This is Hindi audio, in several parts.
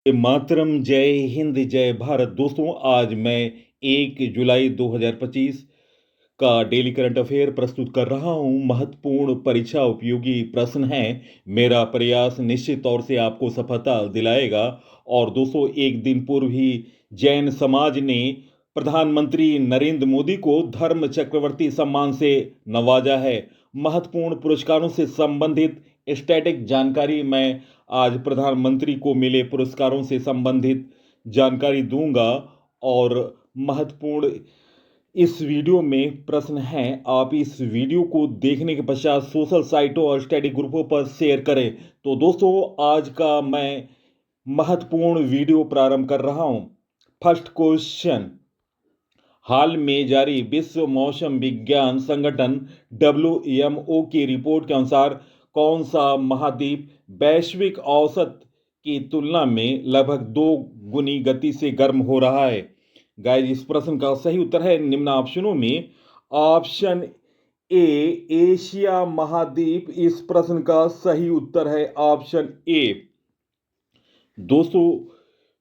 मातरम, जय हिंद, जय भारत। दोस्तों, आज मैं 1 जुलाई 2025 का डेली करंट अफेयर प्रस्तुत कर रहा हूं। महत्वपूर्ण परीक्षा उपयोगी प्रश्न हैं। मेरा प्रयास निश्चित तौर से आपको सफलता दिलाएगा। और दोस्तों, एक दिन पूर्व ही जैन समाज ने प्रधानमंत्री नरेंद्र मोदी को धर्म चक्रवर्ती सम्मान से नवाजा है। महत्वपूर्ण पुरस्कारों से संबंधित स्टैटिक जानकारी मैं आज प्रधानमंत्री को मिले पुरस्कारों से संबंधित जानकारी दूंगा। और महत्वपूर्ण इस वीडियो में प्रश्न हैं। आप इस वीडियो को देखने के पश्चात सोशल साइटों और स्टडी ग्रुपों पर शेयर करें। तो दोस्तों, आज का मैं महत्वपूर्ण वीडियो प्रारंभ कर रहा हूं। फर्स्ट क्वेश्चन, हाल में जारी विश्व मौसम विज्ञान संगठन WMO की रिपोर्ट के अनुसार कौन सा महाद्वीप वैश्विक औसत की तुलना में लगभग 2 गुनी गति से गर्म हो रहा है? गाइस, इस प्रश्न का सही उत्तर है निम्न ऑप्शनों में ऑप्शन ए, एशिया महाद्वीप। इस प्रश्न का सही उत्तर है ऑप्शन ए। दोस्तों,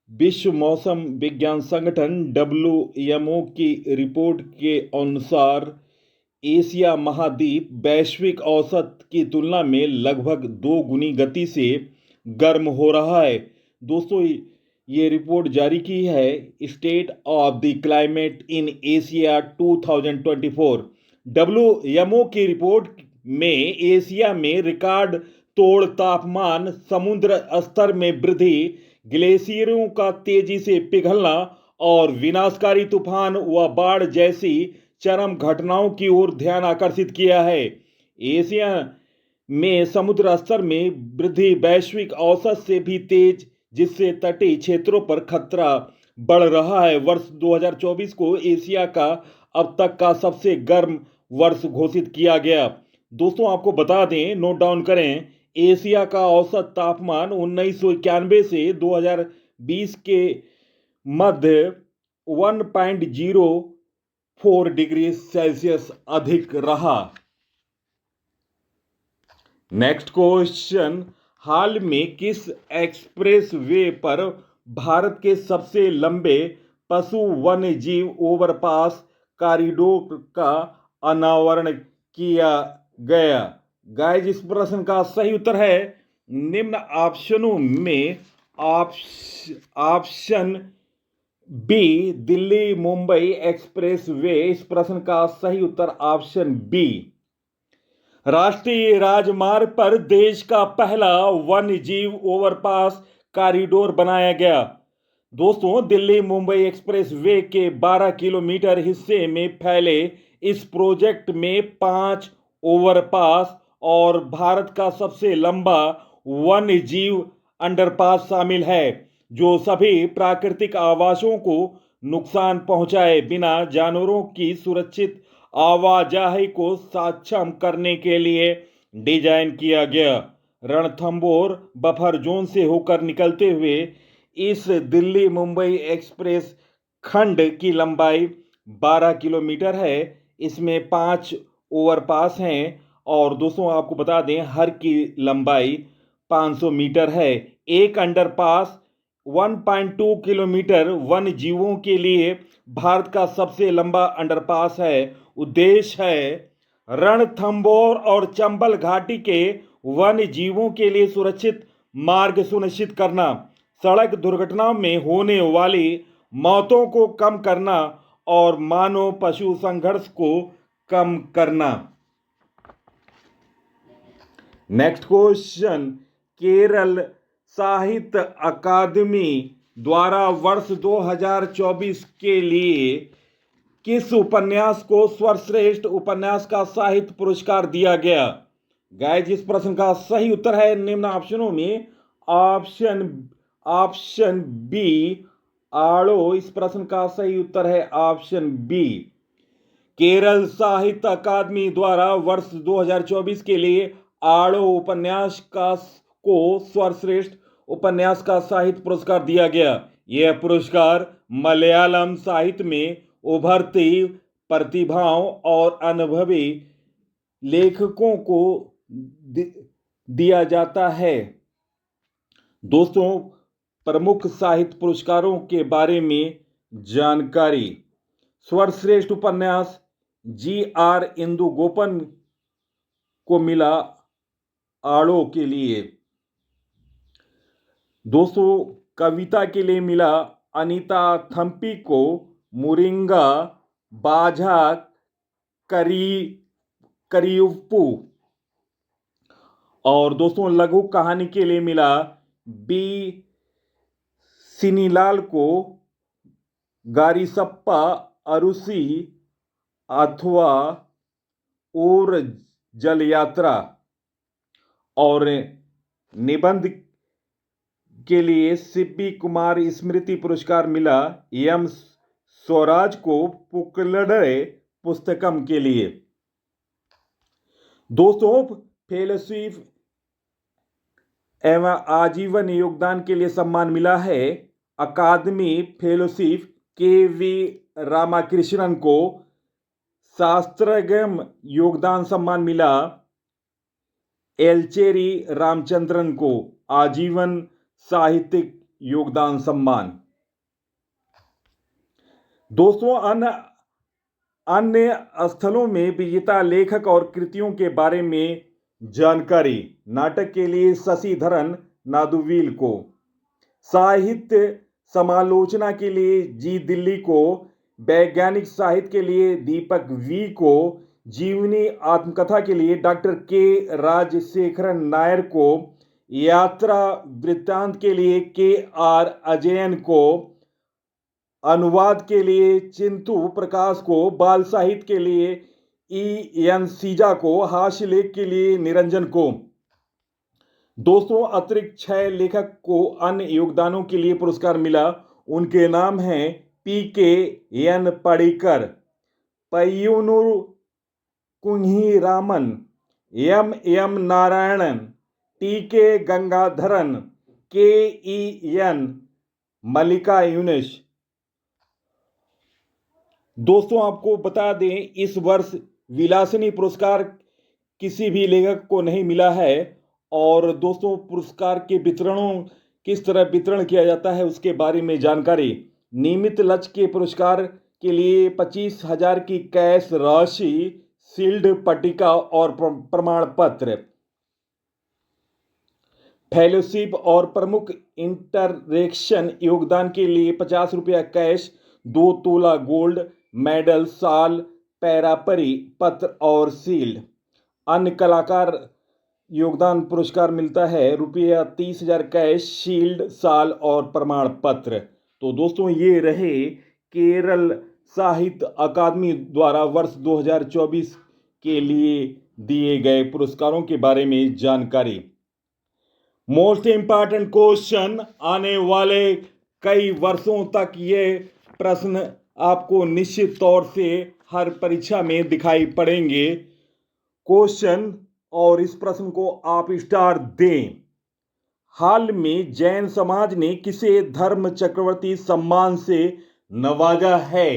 विश्व मौसम विज्ञान संगठन WMO की रिपोर्ट के अनुसार एशिया महाद्वीप वैश्विक औसत की तुलना में लगभग 2 गुनी गति से गर्म हो रहा है। दोस्तों, ये रिपोर्ट जारी की है state of the climate in Asia 2024। WMO की रिपोर्ट में एशिया में रिकॉर्ड तोड़ तापमान, समुद्र स्तर में वृद्धि, ग्लेशियरों का तेजी से पिघलना और विनाशकारी तूफान व बाढ़ जैसी चरम घटनाओं की ओर ध्यान आकर्षित किया है। एशिया में समुद्र स्तर में वृद्धि वैश्विक औसत से भी तेज, जिससे तटीय क्षेत्रों पर खतरा बढ़ रहा है। वर्ष 2024 को एशिया का अब तक का सबसे गर्म वर्ष घोषित किया गया। दोस्तों, आपको बता दें, नोट डाउन करें, एशिया का औसत तापमान 1991 से 2020 के मध्य 1.04 डिग्री सेल्सियस अधिक रहा। नेक्स्ट क्वेश्चन, हाल में किस एक्सप्रेस वे पर भारत के सबसे लंबे पशु वन्य जीव ओवरपास कॉरिडोर का अनावरण किया गया? गाइस, इस प्रश्न का सही उत्तर है निम्न ऑप्शनों में option B, Delhi Mumbai expressway. इस प्रश्न का सही उत्तर ऑप्शन बी। राष्ट्रीय राजमार्ग पर देश का पहला वन्य जीव ओवरपास कॉरिडोर बनाया गया। दोस्तों, दिल्ली मुंबई एक्सप्रेस वे के 12 किलोमीटर हिस्से में फैले इस प्रोजेक्ट में 5 ओवरपास और भारत का सबसे लंबा वन्य जीव अंडरपास शामिल है, जो सभी प्राकृतिक आवासों को नुकसान पहुंचाए बिना जानवरों की सुरक्षित आवाजाही को सक्षम करने के लिए डिजाइन किया गया। रणथंबोर बफर जोन से होकर निकलते हुए इस दिल्ली मुंबई एक्सप्रेस खंड की लंबाई 12 किलोमीटर है। इसमें 5 ओवरपास हैं और दोस्तों, आपको बता दें, हर की लंबाई 500 मीटर है। एक अंडरपास 1.2 किलोमीटर वन्य जीवों के लिए भारत का सबसे लंबा अंडरपास है। उद्देश्य है रणथंबोर और चंबल घाटी के वन्य जीवों के लिए सुरक्षित मार्ग सुनिश्चित करना, सड़क दुर्घटनाओं में होने वाली मौतों को कम करना और मानव पशु संघर्ष को कम करना। नेक्स्ट क्वेश्चन, केरल साहित्य अकादमी द्वारा वर्ष 2024 के लिए किस उपन्यास को सर्वश्रेष्ठ उपन्यास का साहित्य पुरस्कार दिया गया? गाइस, इस प्रश्न का सही उत्तर है निम्न ऑप्शनों में ऑप्शन बी, आड़ो। इस प्रश्न का सही उत्तर है ऑप्शन बी। केरल साहित्य अकादमी द्वारा वर्ष 2024 के लिए आड़ो उपन्यास को सर्वश्रेष्ठ उपन्यास का साहित्य पुरस्कार दिया गया। यह पुरस्कार मलयालम साहित्य में उभरती प्रतिभाओं और अनुभवी लेखकों को दिया जाता है। दोस्तों, प्रमुख साहित्य पुरस्कारों के बारे में जानकारी। सर्वश्रेष्ठ उपन्यास जी.आर. इंदुगोपन को मिला आड़ो के लिए। दोस्तों, कविता के लिए मिला अनीता थम्पी को मोरिंगा बाझा करियुप्पू। और दोस्तों, लघु कहानी के लिए मिला बी सिनीलाल को गारिसप्पा अरुसी अथवा और जल यात्रा। और निबंध के लिए सिब्बी कुमार स्मृति पुरस्कार मिला एम स्वराज को पुक्कलडे पुस्तकम के लिए। दोस्तों, फेलोशिप एवं आजीवन योगदान के लिए सम्मान मिला है अकादमी फेलोशिप के.वी. रामाकृष्णन को। शास्त्रज्ञ योगदान सम्मान मिला एलचेरी रामचंद्रन को। आजीवन साहित्यिक योगदान सम्मान। दोस्तों, अन्य स्थलों में विजेता लेखक और कृतियों के बारे में जानकारी। नाटक के लिए शशिधरन नादुविल को। साहित्य समालोचना के लिए जी दिल्ली को। वैज्ञानिक साहित्य के लिए दीपक वी को। जीवनी आत्मकथा के लिए डॉक्टर के राजशेखरन नायर को। यात्रा वृत्तांत के लिए के आर अजयन को। अनुवाद के लिए चिंतु प्रकाश को। बाल साहित्य के लिए ई एन सीजा को। हास्य लेख के लिए निरंजन को। दोस्तों, अतिरिक्त 6 लेखक को अन्य योगदानों के लिए पुरस्कार मिला। उनके नाम हैं पी के N Padikkar, पय्यूनुर कुंहिरामन, M Narayanan, T के गंगाधरन, के ई एन मल्लिका यूनिस। दोस्तों, आपको बता दें, इस वर्ष विलासिनी पुरस्कार किसी भी लेखक को नहीं मिला है। और दोस्तों, पुरस्कार के वितरणों किस तरह वितरण किया जाता है उसके बारे में जानकारी। नियमित लक्ष्य के पुरस्कार के लिए 25,000 की कैश राशि, शील्ड, पट्टिका और प्रमाण पत्र। फेलोशिप और प्रमुख इंटरेक्शन योगदान के लिए 50 रुपया कैश, 2 तोला गोल्ड मेडल, साल, पैरापरी पत्र और शील्ड। अन्य कलाकार योगदान पुरस्कार मिलता है रुपया 30,000 कैश, शील्ड, साल और प्रमाण पत्र। तो दोस्तों, ये रहे केरल साहित्य अकादमी द्वारा वर्ष 2024 के लिए दिए गए पुरस्कारों के बारे में जानकारी। मोस्ट इम्पॉर्टेंट क्वेश्चन, आने वाले कई वर्षों तक ये प्रश्न आपको निश्चित तौर से हर परीक्षा में दिखाई पड़ेंगे। क्वेश्चन, और इस प्रश्न को आप स्टार दें। हाल में जैन समाज ने किसे धर्म चक्रवर्ती सम्मान से नवाजा है?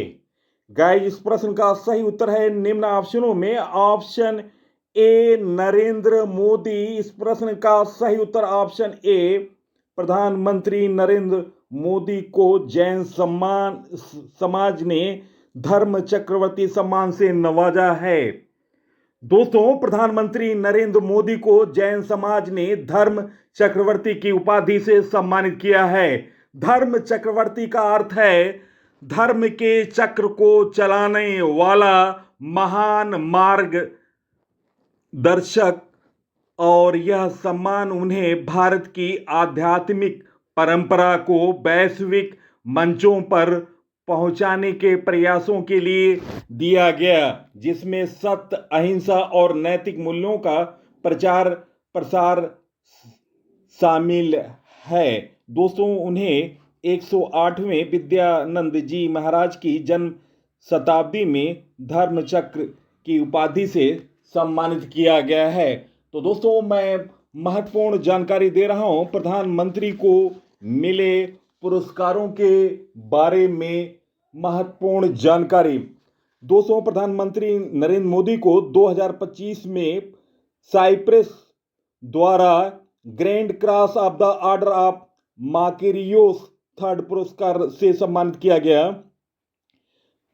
गाइस, इस प्रश्न का सही उत्तर है निम्न ऑप्शनों में। Option A Narendra Modi. इस प्रश्न का सही उत्तर ऑप्शन ए, प्रधानमंत्री नरेंद्र मोदी को जैन समाज ने धर्म चक्रवर्ती सम्मान से नवाजा है। दोस्तों, प्रधानमंत्री नरेंद्र मोदी को जैन समाज ने धर्म चक्रवर्ती की उपाधि से सम्मानित किया है। धर्म चक्रवर्ती का अर्थ है धर्म के चक्र को चलाने वाला महान मार्गदर्शक, और यह सम्मान उन्हें भारत की आध्यात्मिक परंपरा को वैश्विक मंचों पर पहुंचाने के प्रयासों के लिए दिया गया, जिसमें सत्य, अहिंसा और नैतिक मूल्यों का प्रचार प्रसार शामिल है। दोस्तों, उन्हें 108वें विद्यानंद जी महाराज की जन्म शताब्दी में धर्म चक्र की उपाधि से सम्मानित किया गया है। तो दोस्तों, मैं महत्वपूर्ण जानकारी दे रहा हूं प्रधानमंत्री को मिले पुरस्कारों के बारे में। महत्वपूर्ण जानकारी। दोस्तों, प्रधानमंत्री नरेंद्र मोदी को 2025 में साइप्रस द्वारा Grand Cross of the Order of Makarios Third पुरस्कार से सम्मानित किया गया।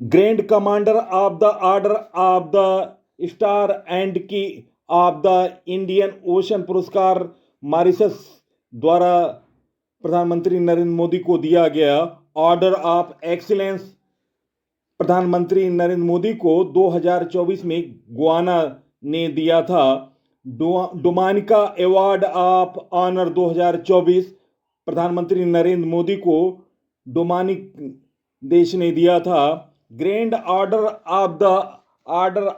Grand Commander of the Order of the Star and Key of the Indian Ocean पुरस्कार मॉरिशस द्वारा प्रधानमंत्री नरेंद्र मोदी को दिया गया। ऑर्डर ऑफ एक्सीलेंस प्रधानमंत्री नरेंद्र मोदी को 2024 में गुआना ने दिया था। डोमिनिका अवार्ड ऑफ ऑनर 2024 प्रधानमंत्री नरेंद्र मोदी को डोमिनिक देश ने दिया था। ग्रैंड ऑर्डर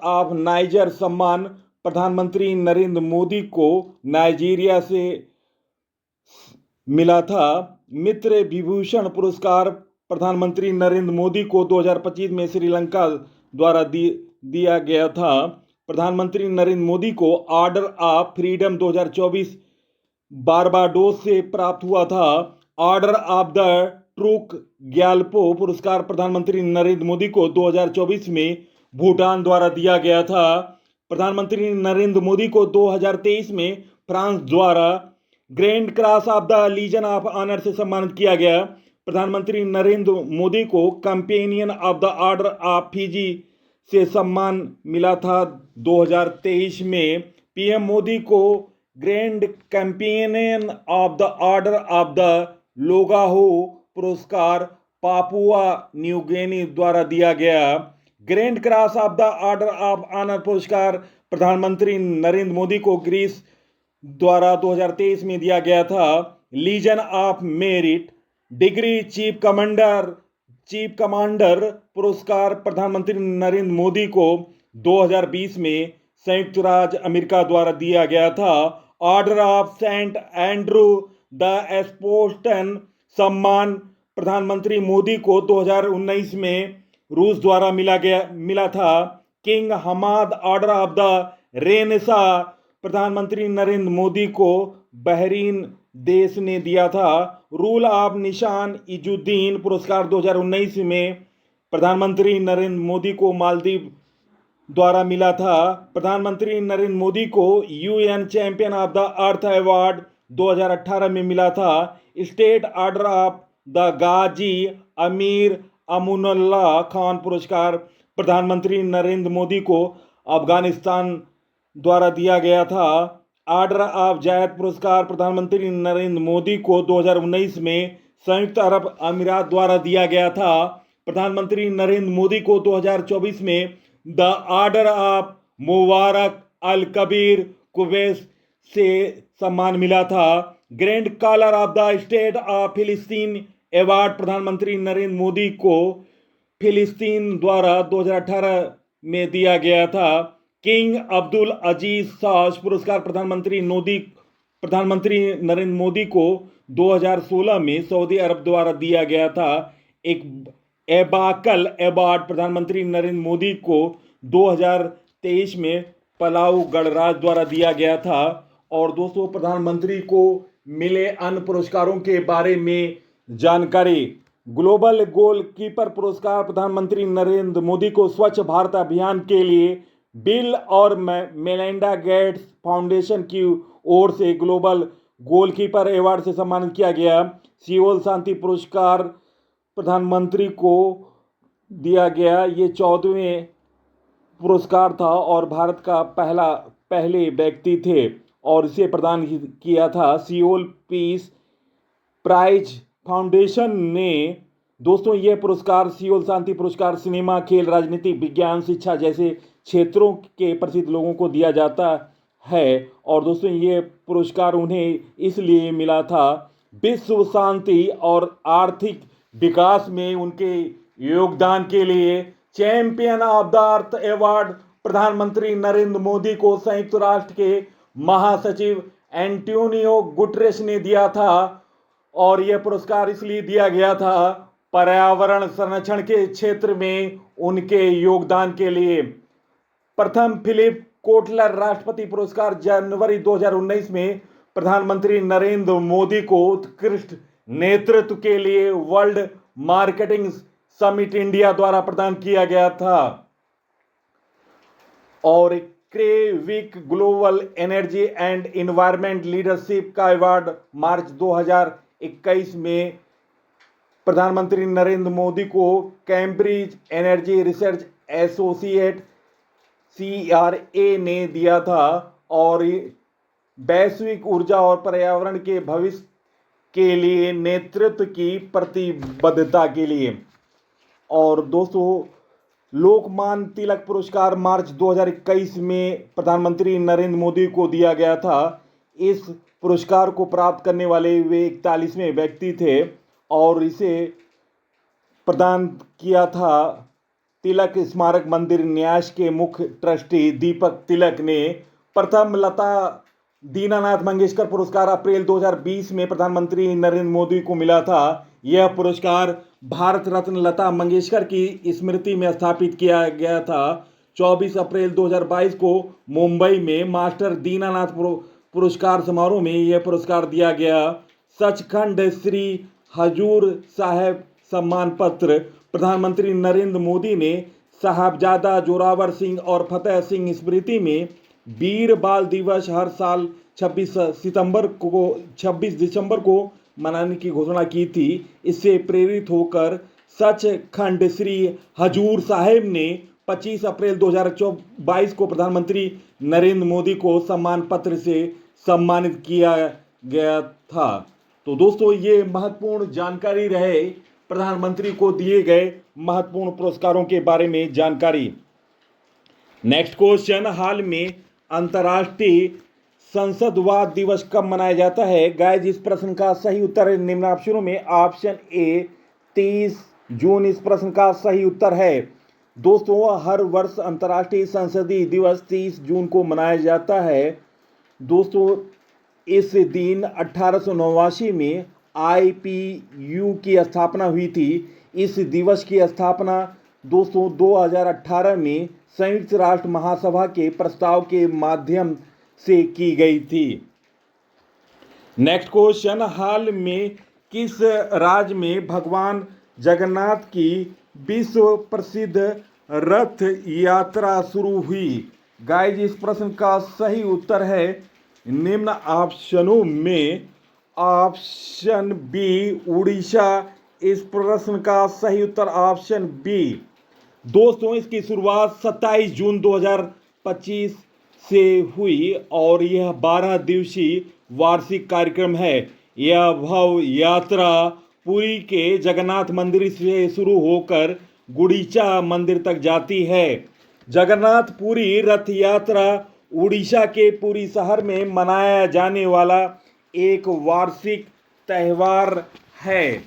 ऑफ नाइजर सम्मान प्रधानमंत्री नरेंद्र मोदी को नाइजीरिया से मिला था। मित्र विभूषण पुरस्कार प्रधानमंत्री नरेंद्र मोदी को 2025 में श्रीलंका द्वारा दिया गया था। प्रधानमंत्री नरेंद्र मोदी को ऑर्डर ऑफ फ्रीडम 2024 बारबाडोस से प्राप्त हुआ था। ऑर्डर ऑफ द ट्रूक ग्याल्पो पुरस्कार प्रधानमंत्री नरेंद्र मोदी को 2024 में भूटान द्वारा दिया गया था। प्रधानमंत्री नरेंद्र मोदी को 2023 में फ्रांस द्वारा Grand Cross of the Legion of Honour से सम्मानित किया गया। प्रधानमंत्री नरेंद्र मोदी को Companion of the Order of Fiji से सम्मान मिला था 2023 में। पीएम मोदी को Grand Companion of the Order of द लोगाहो पुरस्कार पापुआ न्यू गिनी द्वारा दिया गया। Grand Cross of the Order of Honour पुरस्कार प्रधानमंत्री नरेंद्र मोदी को ग्रीस द्वारा 2023 में दिया गया था। Legion of Merit Degree Chief Commander पुरस्कार प्रधानमंत्री नरेंद्र मोदी को 2020 में संयुक्त राज्य अमेरिका द्वारा दिया गया था। Order of Saint Andrew the Apostle सम्मान प्रधानमंत्री मोदी को 2019 में रूस द्वारा मिला था। King Hamad Order of the Renaissance प्रधानमंत्री नरेंद्र मोदी को बहरीन देश ने दिया था। रूल ऑफ निशान इजुद्दीन पुरस्कार 2019 में प्रधानमंत्री नरेंद्र मोदी को मालदीव द्वारा मिला था। प्रधानमंत्री नरेंद्र मोदी को UN champion of the earth award 2018 में मिला था। स्टेट ऑर्डर ऑफ द गाजी अमीर अमुनुल्लाह खान पुरस्कार प्रधानमंत्री नरेंद्र मोदी को अफगानिस्तान द्वारा दिया गया था। ऑर्डर ऑफ जायद पुरस्कार प्रधानमंत्री नरेंद्र मोदी को 2019 में संयुक्त अरब अमीरात द्वारा दिया गया था। प्रधानमंत्री नरेंद्र मोदी को 2024 में the Order of Mubarak Al Kabir Kuwait से सम्मान मिला था। Grand Collar of the State of फिलिस्तीन अवार्ड प्रधानमंत्री नरेंद्र मोदी को फिलिस्तीन द्वारा 2018 में दिया गया था। किंग अब्दुल अजीज साज पुरस्कार प्रधानमंत्री नरेंद्र मोदी को 2016 में सऊदी अरब द्वारा दिया गया था। एक एबाकल अवार्ड प्रधानमंत्री नरेंद्र मोदी को 2023 में पलाऊ गणराज्य द्वारा दिया गया था। और दोस्तों, प्रधानमंत्री को मिले अन्य पुरस्कारों के बारे में जानकारी। ग्लोबल गोलकीपर पुरस्कार प्रधानमंत्री नरेंद्र मोदी को स्वच्छ भारत अभियान के लिए बिल और मेलिंडा गेट्स फाउंडेशन की ओर से ग्लोबल गोलकीपर अवार्ड से सम्मानित किया गया। सियोल शांति पुरस्कार प्रधानमंत्री को दिया गया। ये 14वें पुरस्कार था और भारत का पहले व्यक्ति थे और इसे प्रदान किया था सियोल पीस प्राइज फाउंडेशन ने। दोस्तों, ये पुरस्कार सियोल शांति पुरस्कार सिनेमा, खेल, राजनीति, विज्ञान, शिक्षा जैसे क्षेत्रों के प्रसिद्ध लोगों को दिया जाता है। और दोस्तों, ये पुरस्कार उन्हें इसलिए मिला था विश्व शांति और आर्थिक विकास में उनके योगदान के लिए। Champion of the earth award प्रधानमंत्री नरेंद्र मोदी को संयुक्त राष्ट्र के महासचिव एंटोनियो गुटेरेस ने दिया था और यह पुरस्कार इसलिए दिया गया था पर्यावरण संरक्षण के क्षेत्र में उनके योगदान के लिए। प्रथम फिलिप कोटलर राष्ट्रपति पुरस्कार जनवरी 2019 में प्रधानमंत्री नरेंद्र मोदी को उत्कृष्ट नेतृत्व के लिए वर्ल्ड मार्केटिंग समिट इंडिया द्वारा प्रदान किया गया था। और CERAWeek Global Energy and Environment Leadership का अवार्ड मार्च 2021 2021 में प्रधानमंत्री नरेंद्र मोदी को Cambridge Energy Research Associates CRA ने दिया था और वैश्विक ऊर्जा और पर्यावरण के भविष्य के लिए नेतृत्व की प्रतिबद्धता के लिए। और दोस्तों, लोकमान्य तिलक पुरस्कार मार्च 2021 में प्रधानमंत्री नरेंद्र मोदी को दिया गया था। इस पुरस्कार को प्राप्त करने वाले वे 41वें व्यक्ति थे और इसे प्रदान किया था तिलक स्मारक मंदिर न्यास के मुख्य ट्रस्टी दीपक तिलक ने। प्रथम लता दीनानाथ मंगेशकर पुरस्कार अप्रैल 2020 में प्रधानमंत्री नरेंद्र मोदी को मिला था। यह पुरस्कार भारत रत्न लता मंगेशकर की स्मृति में स्थापित किया गया था। 24 अप्रैल 2022 को मुंबई में मास्टर दीनानाथ पुरस्कार समारोह में यह पुरस्कार दिया गया। सचखंड श्री हजूर साहिब सम्मान पत्र प्रधानमंत्री नरेंद्र मोदी ने साहबजादा जोरावर सिंह और फतेह सिंह स्मृति में वीर बाल दिवस हर साल 26 दिसंबर को मनाने की घोषणा की थी। इससे प्रेरित होकर सचखंड श्री हजूर साहिब ने 25 अप्रैल 2022 को प्रधानमंत्री नरेंद्र मोदी को सम्मान पत्र से सम्मानित किया गया था। तो दोस्तों, ये महत्वपूर्ण जानकारी रहे प्रधानमंत्री को दिए गए महत्वपूर्ण पुरस्कारों के बारे में जानकारी। नेक्स्ट क्वेश्चन, हाल में अंतर्राष्ट्रीय संसदवाद दिवस कब मनाया जाता है? गाइस, इस प्रश्न का सही उत्तर है निम्न ऑप्शनों में ऑप्शन ए 30 जून इस प्रश्न का सही उत्तर है। दोस्तों, हर वर्ष अंतर्राष्ट्रीय संसदीय दिवस 30 जून को मनाया जाता है। दोस्तों, इस दिन 1889 में IPU की स्थापना हुई थी। इस दिवस की स्थापना दोस्तों 2018 में संयुक्त राष्ट्र महासभा के प्रस्ताव के माध्यम से की गई थी। नेक्स्ट क्वेश्चन, हाल में किस राज्य में भगवान जगन्नाथ की विश्व प्रसिद्ध रथ यात्रा शुरू हुई? गाइस, इस प्रश्न का सही उत्तर है निम्न ऑप्शनों में ऑप्शन बी उड़ीसा। इस प्रश्न का सही उत्तर ऑप्शन बी। दोस्तों, इसकी शुरुआत 27 जून 2025 से हुई और यह 12 दिवसीय वार्षिक कार्यक्रम है। यह भव्य यात्रा पुरी के जगन्नाथ मंदिर से शुरू होकर गुंडीचा मंदिर तक जाती है। जगन्नाथ पुरी रथ यात्रा उड़ीसा के पुरी शहर में मनाया जाने वाला एक वार्षिक त्यौहार है।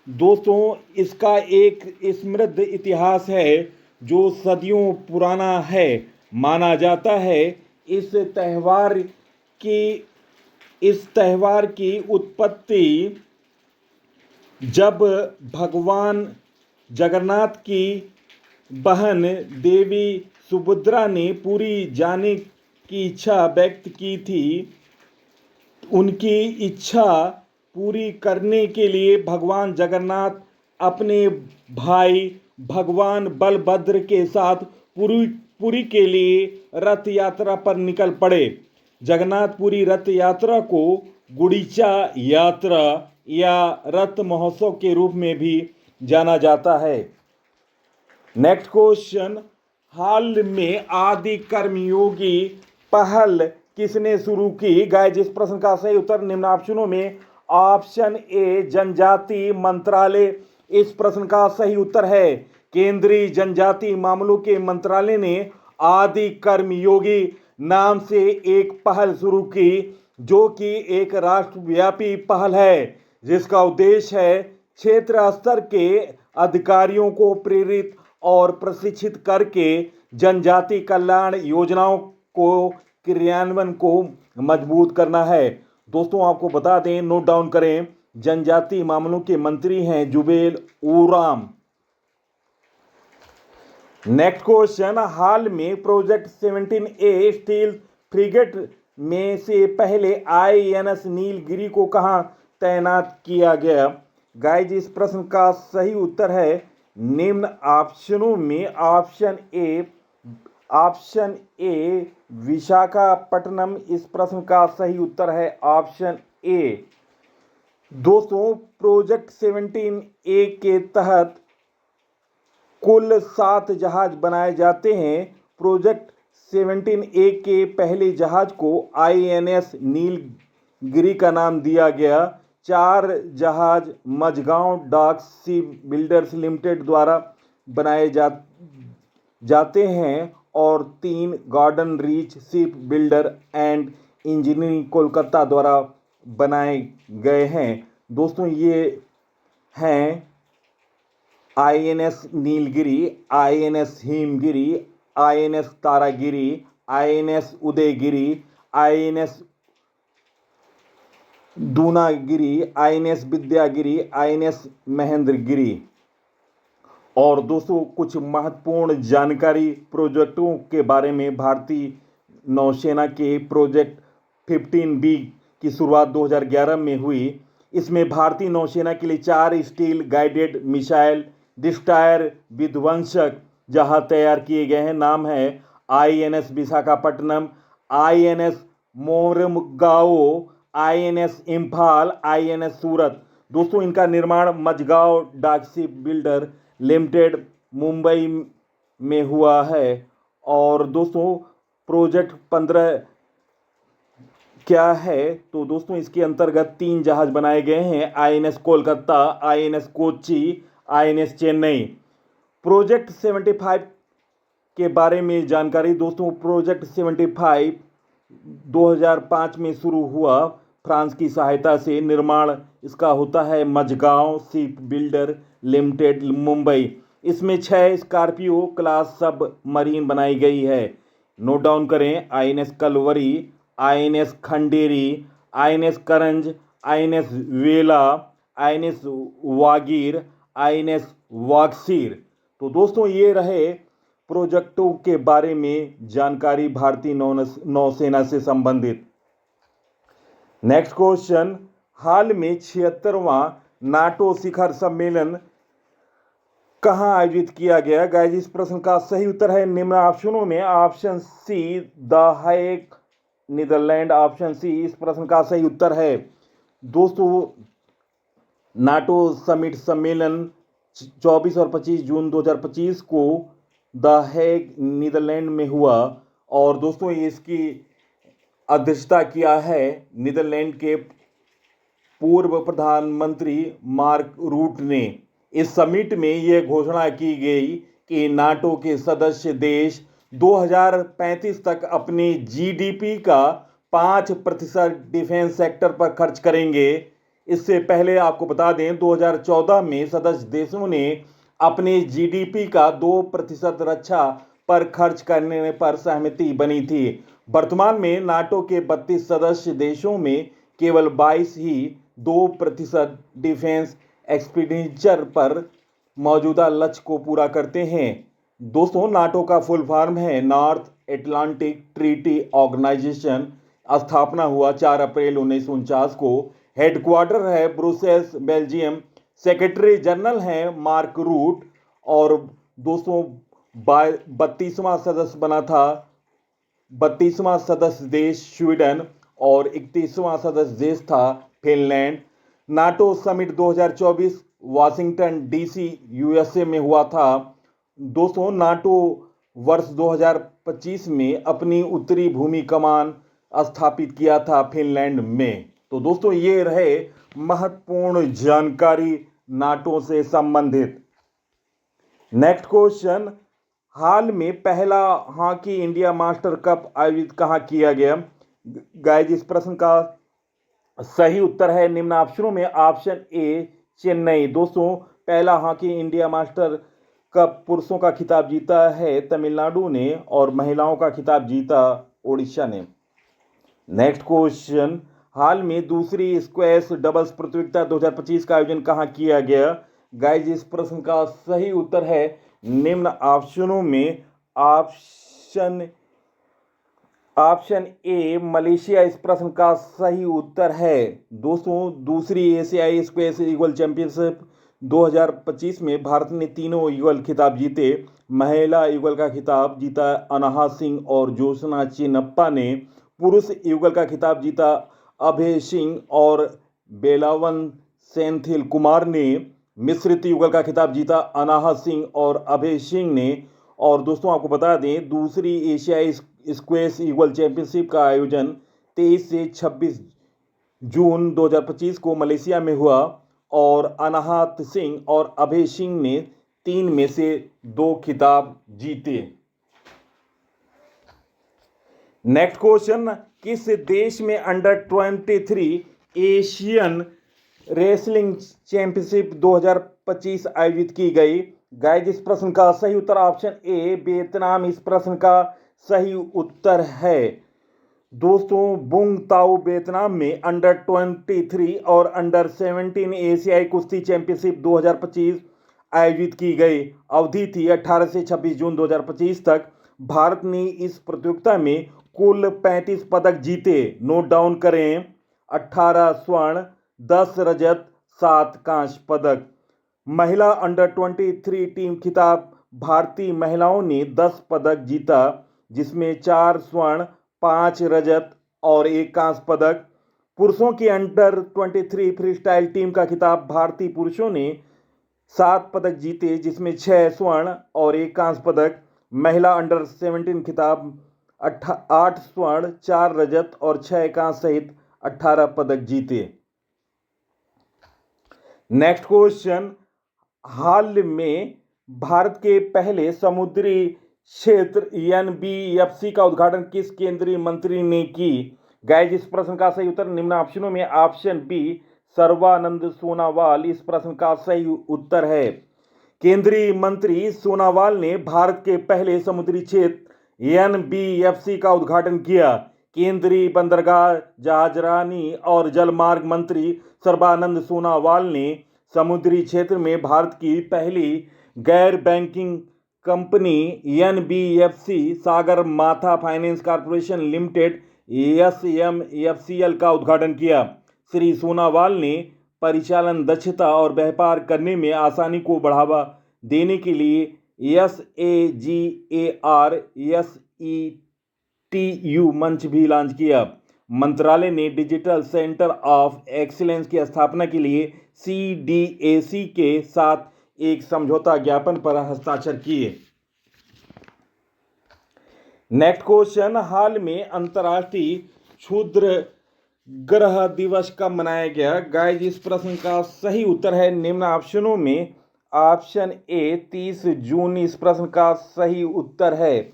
दोस्तों, इसका एक समृद्ध इतिहास है जो सदियों पुराना है। माना जाता है इस त्यौहार की उत्पत्ति जब भगवान जगन्नाथ की बहन देवी सुभद्रा ने पुरी जाने की इच्छा व्यक्त की थी। उनकी इच्छा पूरी करने के लिए भगवान जगन्नाथ अपने भाई भगवान बलभद्र के साथ पुरी के लिए रथ यात्रा पर निकल पड़े। जगन्नाथपुरी रथ यात्रा को गुंडीचा यात्रा या रथ महोत्सव के रूप में भी जाना जाता है। नेक्स्ट क्वेश्चन, हाल में आदि कर्मयोगी पहल किसने शुरू की? गाइस, इस प्रश्न का सही उत्तर निम्न ऑप्शनों में ऑप्शन ए जनजाति मंत्रालय इस प्रश्न का सही उत्तर है। केंद्रीय जनजाति मामलों के मंत्रालय ने आदि कर्मयोगी नाम से एक पहल शुरू की, जो कि एक राष्ट्रव्यापी पहल है जिसका उद्देश्य है क्षेत्र स्तर के अधिकारियों को प्रेरित और प्रशिक्षित करके जनजाति कल्याण योजनाओं को क्रियान्वयन को मजबूत करना है। दोस्तों, आपको बता दें, नोट डाउन करें, जनजाति मामलों के मंत्री हैं जुबेल ओराम। नेक्स्ट क्वेश्चन, हाल में प्रोजेक्ट 17A स्टील फ्रिगेट में से पहले INS नीलगिरी को कहां तैनात किया गया? गाइज, इस प्रश्न का सही उत्तर है निम्न ऑप्शनों में ऑप्शन ए विशाखापट्टनम इस प्रश्न का सही उत्तर है ऑप्शन ए। दोस्तों प्रोजेक्ट 17A के तहत कुल 7 जहाज बनाए जाते हैं। प्रोजेक्ट 17A के पहले जहाज को INS नीलगिरी का नाम दिया गया। 4 जहाज Mazagon Dock Shipbuilders Limited द्वारा बनाए जाते हैं और 3 Garden Reach Shipbuilder and Engineering Kolkata द्वारा बनाए गए हैं। दोस्तों ये हैं INS Nilgiri, INS Himgiri, INS Taragiri, INS Udayagiri, INS Dunagiri, INS Vidyagiri, INS Mahendragiri. और दोस्तों कुछ महत्वपूर्ण जानकारी प्रोजेक्टों के बारे में। भारतीय नौसेना के प्रोजेक्ट 15B की शुरुआत 2011 में हुई। इसमें भारतीय नौसेना के लिए 4 स्टील गाइडेड मिसाइल डिस्ट्रॉयर विध्वंसक जहाज तैयार किए गए हैं। नाम है INS Visakhapatnam, INS Mormugao, INS Imphal, INS सूरत। दोस्तों इनका निर्माण Mazagon Dock Shipbuilder Limited Mumbai में हुआ है। और दोस्तों प्रोजेक्ट 15 क्या है, तो दोस्तों इसके अंतर्गत 3 जहाज बनाए गए हैं। INS Kolkata, INS Kochi, INS Chennai. Project 75 के बारे में जानकारी। दोस्तों प्रोजेक्ट 75 2005 में शुरू हुआ। फ्रांस की सहायता से निर्माण इसका होता है Mazagon Shipbuilder Limited Mumbai. इसमें 6 स्कॉर्पियो क्लास सब मरीन बनाई गई है। नोट डाउन करें INS Kalvari, INS Khanderi, INS Karanj, INS Vela, INS Vagir, INS Vagsheer. तो दोस्तों ये रहे प्रोजेक्टों के बारे में जानकारी भारतीय नौसेना से संबंधित। नेक्स्ट क्वेश्चन, हाल में 76वां नाटो शिखर सम्मेलन कहां आयोजित किया गया? गाइस इस प्रश्न का सही उत्तर है निम्न ऑप्शनों में। Option C The Hague Netherland, option C इस प्रश्न का सही उत्तर है। दोस्तों नाटो समिट सम्मेलन 24 और 25 जून 2025 को द हेग नीदरलैंड में हुआ। और दोस्तों इसकी अध्यक्षता किया है नीदरलैंड के पूर्व प्रधानमंत्री मार्क रूट ने। इस समिट में यह घोषणा की गई कि नाटो के सदस्य देश 2035 तक अपनी GDP का 5% डिफेंस सेक्टर पर खर्च करेंगे। इससे पहले आपको बता दें 2014 में सदस्य देशों ने अपने GDP का 2% रक्षा पर खर्च करने पर सहमति बनी थी। वर्तमान में नाटो के 32 सदस्य देशों में केवल 22 ही 2% डिफेंस एक्सपेंडिचर पर मौजूदा लक्ष्य को पूरा करते हैं। दोस्तों नाटो का फुल फॉर्म है नॉर्थ एटलांटिक ट्रीटी ऑर्गेनाइजेशन। स्थापना हुआ 4 अप्रैल 1949 को। हेडक्वार्टर है ब्रुसेल्स बेल्जियम। सेक्रेटरी जनरल हैं मार्क रूट। और दोस्तों 32वां सदस्य बना था 32वां सदस्य देश स्वीडन और 31वां सदस्य देश था Finland. NATO summit 2024 Washington DC USA में हुआ था। दोस्तों नाटो वर्ष 2025 में अपनी उत्तरी भूमि कमान स्थापित किया था फिनलैंड में। तो दोस्तों ये रहे महत्वपूर्ण जानकारी नाटो से संबंधित। नेक्स्ट क्वेश्चन, हाल में पहला हॉकी इंडिया मास्टर कप आयोजित कहां किया गया? गाइस इस प्रश्न का सही उत्तर है निम्न ऑप्शनों में। Option A Chennai. दोस्तों पहला हॉकी इंडिया मास्टर कप पुरुषों का खिताब जीता है तमिलनाडु ने और महिलाओं का खिताब जीता ओडिशा ने। नेक्स्ट क्वेश्चन, हाल में दूसरी स्क्वैश डबल्स प्रतियोगिता 2025 का आयोजन कहां किया गया? गाइस इस प्रश्न का सही उत्तर है निम्न ऑप्शनों में। ऑप्शन ए मलेशिया इस प्रश्न का सही उत्तर है। दोस्तों दूसरी एशियाई स्क्वैश ईगल चैंपियनशिप 2025 में भारत ने तीनों ईगल खिताब जीते। महिला ईगल का खिताब जीता अनाहा सिंह और जोशना चिन्नप्पा ने। पुरुष ईगल का खिताब जीता अभय सिंह और बेलावन सेंथिल कुमार ने मिश्रित युगल का खिताब जीता। अनाहत सिंह और अभय सिंह ने। और दोस्तों आपको बता दें, दूसरी एशियाई स्क्वैश युगल चैंपियनशिप का आयोजन 23 से 26 जून 2025 को मलेशिया में हुआ और अनाहत सिंह और अभय सिंह ने 3 में से 2 खिताब जीते। नेक्स्ट क्वेश्चन, किस देश में अंडर 23 एशियन रेसलिंग चैंपियनशिप 2025 आयोजित की गई? गाइस, इस प्रश्न का सही उत्तर ऑप्शन ए वियतनाम इस प्रश्न का सही उत्तर है। दोस्तों, बुंग ताओ वियतनाम में अंडर 23 और अंडर 17 एशियाई कुश्ती चैंपियनशिप 2025 आयोजित की गई। अवधि थी 18 से 26 जून 2025 तक। भारत ने इस प्रतियोगिता में कुल 35 पदक जीते। नोट डाउन करें, 18 स्वर्ण, 10 रजत, 7 कांस्य पदक। महिला अंडर 23 टीम खिताब भारतीय महिलाओं ने 10 पदक जीता, जिसमें 4 स्वर्ण, 5 रजत और 1 कांस्य पदक। पुरुषों की अंडर 23 फ्री स्टाइल टीम का खिताब भारतीय पुरुषों ने 7 पदक जीते, जिसमें 6 स्वर्ण और 1 कांस्य पदक। महिला अंडर 17 खिताब 8 स्वर्ण, 4 रजत और 6 कांस्य सहित 18 पदक जीते। नेक्स्ट क्वेश्चन, हाल में भारत के पहले समुद्री क्षेत्र एनबीएफसी का उद्घाटन किस केंद्रीय मंत्री ने की? गाइस, इस प्रश्न का सही उत्तर निम्न ऑप्शनों में ऑप्शन बी सर्बानंद सोनोवाल इस प्रश्न का सही उत्तर है। केंद्रीय मंत्री सोनोवाल ने भारत के पहले समुद्री क्षेत्र एनबीएफसी का उद्घाटन किया। केंद्रीय बंदरगाह, जहाजरानी और जलमार्ग मंत्री सर्बानंद सोनोवाल ने समुद्री क्षेत्र में भारत की पहली गैर बैंकिंग कंपनी एनबीएफसी सागर माथा फाइनेंस कॉर्पोरेशन लिमिटेड एसएमएफसीएल का उद्घाटन किया। श्री सोनोवाल ने परिचालन दक्षता और व्यापार करने में आसानी को बढ़ावा देने के लिए SAGAR SETU मंच भी लॉन्च किया। मंत्रालय ने डिजिटल सेंटर ऑफ एक्सीलेंस की स्थापना के लिए CDAC के साथ एक समझौता ज्ञापन पर हस्ताक्षर किए। नेक्स्ट क्वेश्चन, हाल में अंतर्राष्ट्रीय क्षुद्र ग्रह दिवस कब मनाया गया? गाइस, इस प्रश्न का सही उत्तर है निम्न ऑप्शनों में ऑप्शन ए 30 जून इस प्रश्न का सही उत्तर है।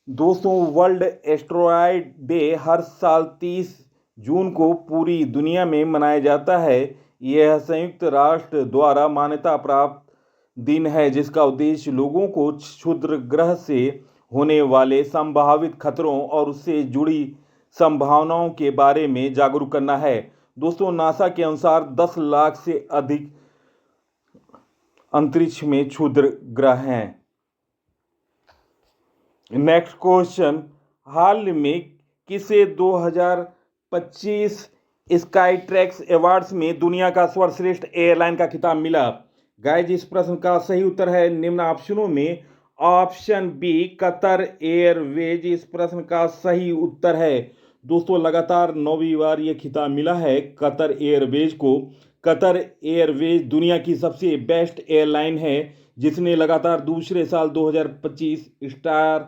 दोस्तों, वर्ल्ड एस्ट्रॉयड डे हर साल 30 जून को पूरी दुनिया में मनाया जाता है। यह संयुक्त राष्ट्र द्वारा मान्यता प्राप्त दिन है, जिसका उद्देश्य लोगों को क्षुद्र ग्रह से होने वाले संभावित खतरों और उससे जुड़ी संभावनाओं के बारे में जागरूक करना है। दोस्तों, नासा के अनुसार 10 लाख से अधिक अंतरिक्ष में क्षुद्र ग्रह हैं। नेक्स्ट क्वेश्चन, हाल में किसे 2025 स्काई ट्रैक्स अवार्ड्स में दुनिया का सर्वश्रेष्ठ एयरलाइन का खिताब मिला? गाइस, इस प्रश्न का सही उत्तर है निम्न ऑप्शनों में ऑप्शन बी कतर एयरवेज इस प्रश्न का सही उत्तर है। दोस्तों, लगातार 9वीं बार यह खिताब मिला है कतर एयरवेज को। कतर एयरवेज दुनिया की सबसे बेस्ट एयरलाइन है, जिसने लगातार दूसरे साल 2025 स्टार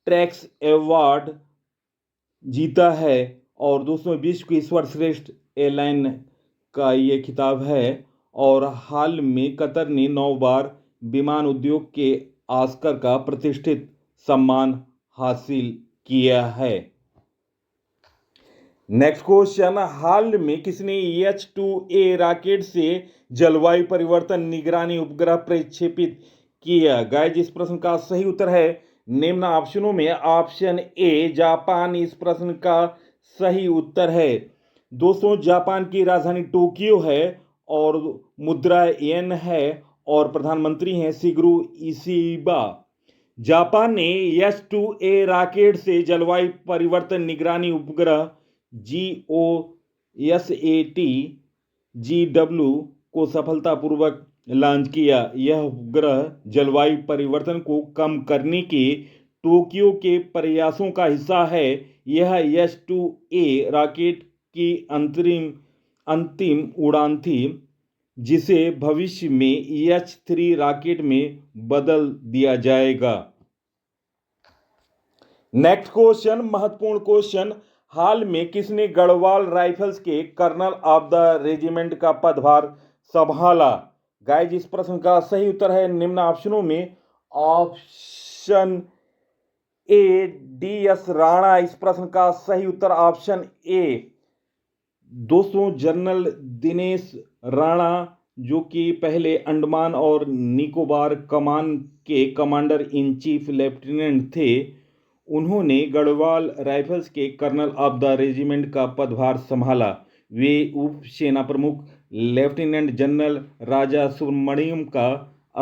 ट्रैक्स अवार्ड जीता है। और दोस्तों, विश्व की सर्वश्रेष्ठ एयरलाइन का ये खिताब है। और हाल में कतर ने 9 बार विमान उद्योग के ऑस्कर का प्रतिष्ठित सम्मान हासिल किया है। नेक्स्ट क्वेश्चन, हाल में किसने H2A रॉकेट से जलवायु परिवर्तन निगरानी उपग्रह प्रक्षेपित किया? गाइस, इस प्रश्न का सही उत्तर है निम्न ऑप्शनों में ऑप्शन ए जापान इस प्रश्न का सही उत्तर है। दोस्तों, जापान की राजधानी टोक्यो है और मुद्रा येन है और प्रधानमंत्री हैं शिगेरू इशिबा। जापान ने H2A रॉकेट से जलवायु परिवर्तन निगरानी उपग्रह GOSAT GW को सफलतापूर्वक लॉन्च किया। यह उपग्रह जलवायु परिवर्तन को कम करने के टोक्यो के प्रयासों का हिस्सा है। यह H2A रॉकेट की अंतिम उड़ान थी, जिसे भविष्य में H-3 रॉकेट में बदल दिया जाएगा। नेक्स्ट क्वेश्चन, महत्वपूर्ण क्वेश्चन, हाल में किसने गढ़वाल राइफल्स के कर्नल ऑफ द रेजिमेंट का पदभार संभाला? गाइज, इस प्रश्न का सही उत्तर है निम्न ऑप्शनों में ऑप्शन ए DS राणा। इस प्रश्न का सही उत्तर ऑप्शन ए। दोस्तों, जनरल दिनेश राणा, जो कि पहले अंडमान और निकोबार कमान के कमांडर इन चीफ लेफ्टिनेंट थे, उन्होंने गढ़वाल राइफल्स के कर्नल ऑफ द रेजिमेंट का पदभार संभाला। वे उप सेना प्रमुख लेफ्टिनेंट जनरल राजा सुब्रमण्यम का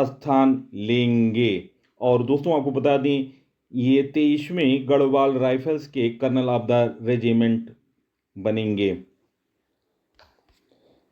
स्थान लेंगे। और दोस्तों, आपको बता दें, ये 23वें गढ़वाल राइफल्स के कर्नल ऑफ द रेजिमेंट बनेंगे।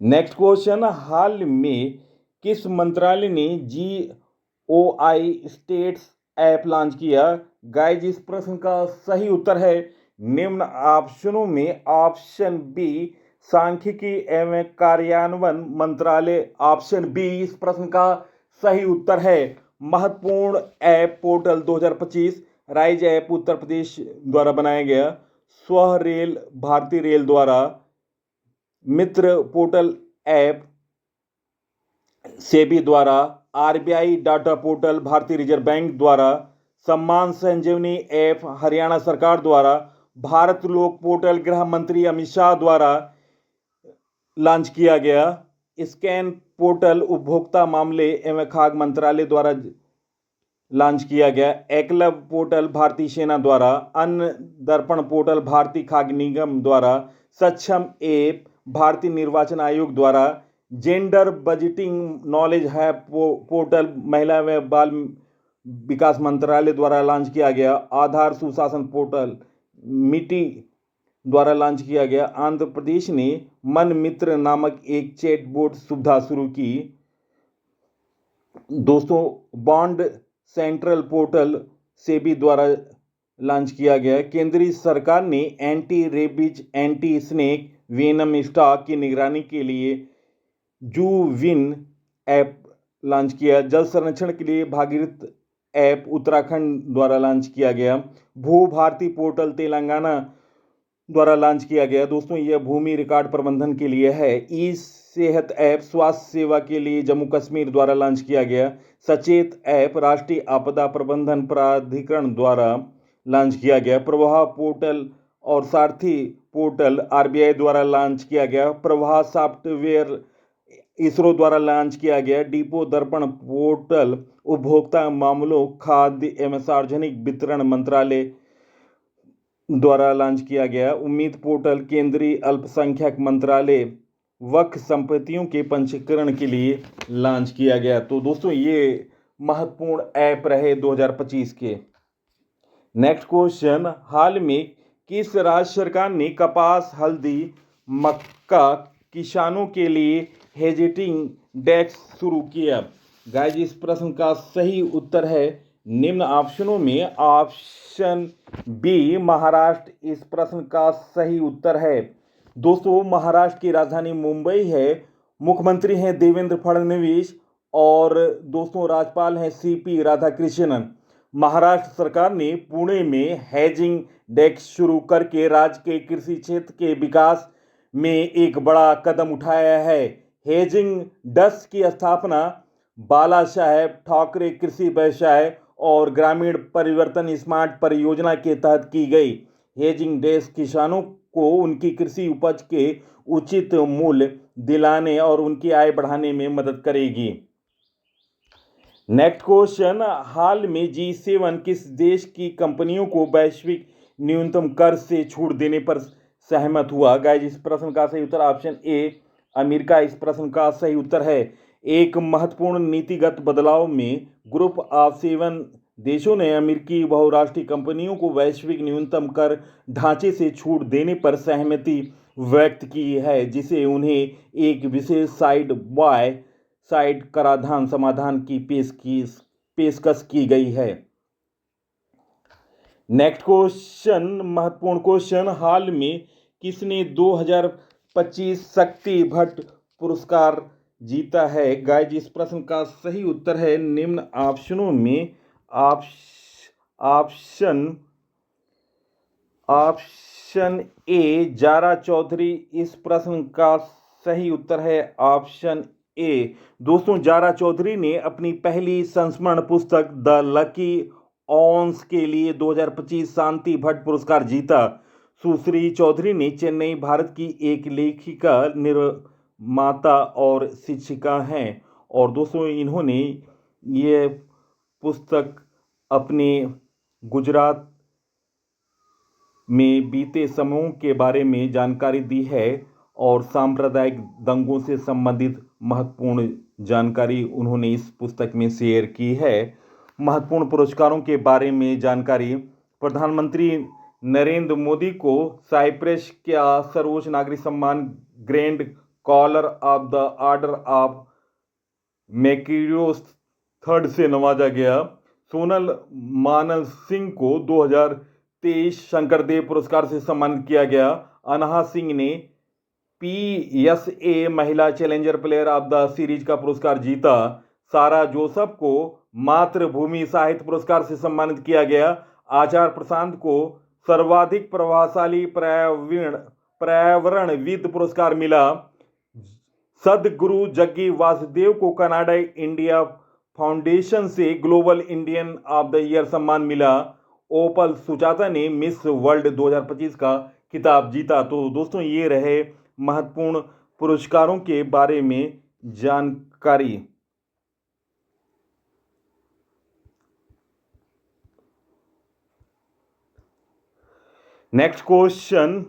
नेक्स्ट क्वेश्चन, हाल में किस मंत्रालय ने GOI स्टेट्स ऐप लॉन्च किया? गाइज, इस प्रश्न का सही उत्तर है निम्न ऑप्शनों में ऑप्शन बी सांख्यिकी एवं कार्यान्वयन मंत्रालय। ऑप्शन बी इस प्रश्न का सही उत्तर है। महत्वपूर्ण app portal 2025 rise app Uttar Pradesh द्वारा बनाया गया। स्व रेल भारतीय रेल द्वारा, मित्र पोर्टल ऐप सेबी द्वारा, RBI डाटा पोर्टल भारतीय रिजर्व बैंक द्वारा, सम्मान संजीवनी ऐप हरियाणा सरकार द्वारा, भारत लोक पोर्टल गृह मंत्री अमित शाह द्वारा लॉन्च किया गया। स्कैन पोर्टल उपभोक्ता मामले एवं खाद्य मंत्रालय द्वारा लॉन्च किया गया। एकलव्य पोर्टल भारतीय सेना द्वारा, अन्न दर्पण पोर्टल भारतीय खाद्य निगम द्वारा, सक्षम ऐप भारतीय निर्वाचन आयोग द्वारा, जेंडर बजटिंग नॉलेज है पोर्टल महिला एवं बाल विकास मंत्रालय द्वारा लॉन्च किया गया। आधार सुशासन पोर्टल मिटी द्वारा लॉन्च किया गया। आंध्र प्रदेश ने मन मित्र नामक एक चैटबॉट सुविधा शुरू की। दोस्तों, बॉन्ड सेंट्रल पोर्टल सेबी द्वारा लॉन्च किया गया। केंद्रीय सरकार ने anti rabies anti snake venom stock की निगरानी के लिए जूविन ऐप लॉन्च किया। जल संरक्षण के लिए भागीरथ ऐप उत्तराखंड द्वारा लॉन्च किया गया। भू भारती पोर्टल तेलंगाना द्वारा लॉन्च किया गया। दोस्तों, यह भूमि रिकॉर्ड प्रबंधन के लिए है। ई सेहत ऐप स्वास्थ्य सेवा के लिए जम्मू कश्मीर द्वारा लॉन्च किया गया। सचेत ऐप राष्ट्रीय आपदा प्रबंधन प्राधिकरण द्वारा लॉन्च किया गया। प्रवाह पोर्टल और सारथी पोर्टल RBI द्वारा लॉन्च किया गया। प्रवाह सॉफ्टवेयर इसरो द्वारा लॉन्च किया गया। डिपो दर्पण पोर्टल उपभोक्ता मामलों खाद्य एवं सार्वजनिक वितरण मंत्रालय द्वारा लॉन्च किया गया। उम्मीद पोर्टल केंद्रीय अल्पसंख्यक मंत्रालय वक्फ संपत्तियों के पंजीकरण के लिए लॉन्च किया गया। तो दोस्तों, ये महत्वपूर्ण ऐप रहे 2025 के। नेक्स्ट क्वेश्चन, हाल में किस राज्य सरकार ने कपास, हल्दी, मक्का किसानों के लिए हेजिंग डेस्क शुरू किया? गाइज, इस प्रश्न का सही उत्तर है निम्न ऑप्शनों में ऑप्शन बी महाराष्ट्र। इस प्रश्न का सही उत्तर है। दोस्तों, महाराष्ट्र की राजधानी मुंबई है। मुख्यमंत्री हैं देवेंद्र फडणवीस और दोस्तों राज्यपाल हैं CP राधाकृष्णन। महाराष्ट्र सरकार ने पुणे में हेजिंग डेस्क शुरू करके राज्य के कृषि क्षेत्र के विकास में एक बड़ा कदम उठाया है। हेजिंग डेस्क की स्थापना बाला साहेब ठाकरे कृषि व्यवसाय और ग्रामीण परिवर्तन स्मार्ट परियोजना के तहत की गई। हेजिंग डेस्क किसानों को उनकी कृषि उपज के उचित मूल्य दिलाने और उनकी आय बढ़ाने में मदद करेगी। नेक्स्ट क्वेश्चन, हाल में G7 किस देश की कंपनियों को वैश्विक न्यूनतम कर से छूट देने पर सहमत हुआ? गाइज, इस प्रश्न का सही उत्तर ऑप्शन ए अमेरिका। इस प्रश्न का सही उत्तर है। एक महत्वपूर्ण नीतिगत बदलाव में ग्रुप ऑफ 7 देशों ने अमेरिकी बहुराष्ट्रीय कंपनियों को वैश्विक न्यूनतम कर ढांचे से छूट देने पर सहमति व्यक्त की है, जिसे उन्हें एक विशेष साइड बाय साइड कराधान समाधान की पेशकश की गई है। नेक्स्ट क्वेश्चन, महत्वपूर्ण क्वेश्चन, हाल में किसने 2025 शक्ति भट्ट पुरस्कार जीता है? गाइज इस प्रश्न का सही उत्तर है निम्न ऑप्शनों में ऑप्शन ए जारा चौधरी। इस प्रश्न का सही उत्तर है ऑप्शन ए। दोस्तों जारा चौधरी ने अपनी पहली संस्मरण पुस्तक द लकी ऑन्स के लिए 2025 शांति भट्ट पुरस्कार जीता। सुश्री चौधरी ने चेन्नई, भारत की एक लेखिका, निर्माता और शिक्षिका हैं। और दोस्तों इन्होंने ये पुस्तक अपने गुजरात में बीते समयों के बारे में जानकारी दी है और सांप्रदायिक दंगों से संबंधित महत्वपूर्ण जानकारी उन्होंने इस पुस्तक में शेयर की है। महत्वपूर्ण पुरस्कारों के बारे में जानकारी। प्रधानमंत्री नरेंद्र मोदी को साइप्रस का सर्वोच्च नागरिक सम्मान Grand Collar of the Order of Makarios III से नवाजा गया। सोनल मानल सिंह को 2023 शंकरदेव पुरस्कार से सम्मानित किया गया। अनहा सिंह ने PSA महिला challenger player of the series का पुरस्कार जीता। सारा जोसेफ को मातृभूमि साहित्य पुरस्कार से सम्मानित किया गया। आचार्य प्रशांत को सर्वाधिक प्रभावशाली पर्यावरणविद पुरस्कार मिला। सदगुरु जग्गी वासुदेव को कनाडा इंडिया फाउंडेशन से global Indian of the year सम्मान मिला। ओपल सुजाता ने मिस वर्ल्ड 2025 का खिताब जीता। तो दोस्तों ये रहे महत्वपूर्ण पुरस्कारों के बारे में जानकारी। नेक्स्ट क्वेश्चन,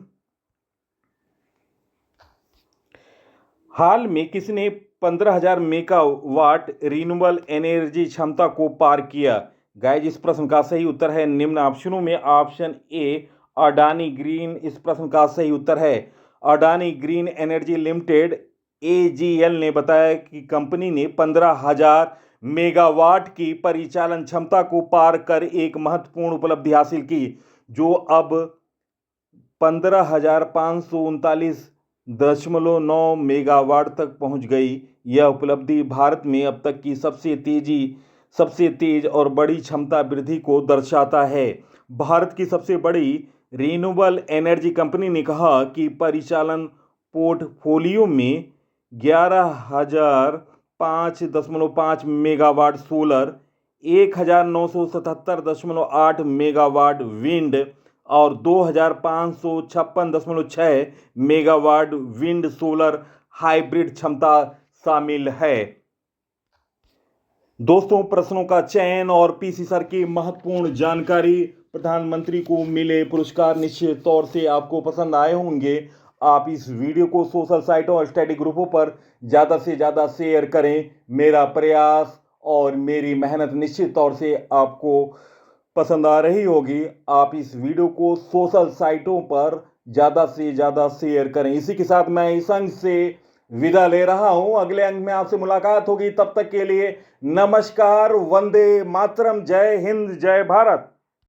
हाल में किसने 15,000 मेगावाट रिन्यूएबल एनर्जी क्षमता को पार किया? गाइज इस प्रश्न का सही उत्तर है निम्न ऑप्शनों में ऑप्शन ए अडानी ग्रीन। इस प्रश्न का सही उत्तर है Adani green energy limited AGL ने बताया कि कंपनी ने 15,000 मेगावाट की परिचालन क्षमता को पार कर एक महत्वपूर्ण उपलब्धि हासिल की, जो अब 15,539.9 मेगावाट तक पहुंच गई। यह उपलब्धि भारत में अब तक की सबसे तेज और बड़ी क्षमता वृद्धि को दर्शाता है। भारत की सबसे बड़ी रिन्यूएबल एनर्जी कंपनी ने कहा कि परिचालन पोर्टफोलियो में 11,005.5 मेगावाट सोलर, 1,977.8 मेगावाट विंड और 2,556.6 मेगावाट विंड सोलर हाइब्रिड क्षमता शामिल है। दोस्तों प्रश्नों का चयन और पीसी सर की महत्वपूर्ण जानकारी, प्रधानमंत्री को मिले पुरस्कार निश्चित तौर से आपको पसंद आए होंगे। आप इस वीडियो को सोशल साइटों और स्टडी ग्रुपों पर ज़्यादा से ज़्यादा शेयर करें। मेरा प्रयास और मेरी मेहनत निश्चित तौर से आपको पसंद आ रही होगी। आप इस वीडियो को सोशल साइटों पर ज़्यादा से ज़्यादा शेयर करें। इसी के साथ मैं इस अंक से विदा ले रहा हूं। अगले अंक में आपसे मुलाकात होगी। तब तक के लिए नमस्कार, वंदे मातरम, जय हिंद, जय भारत।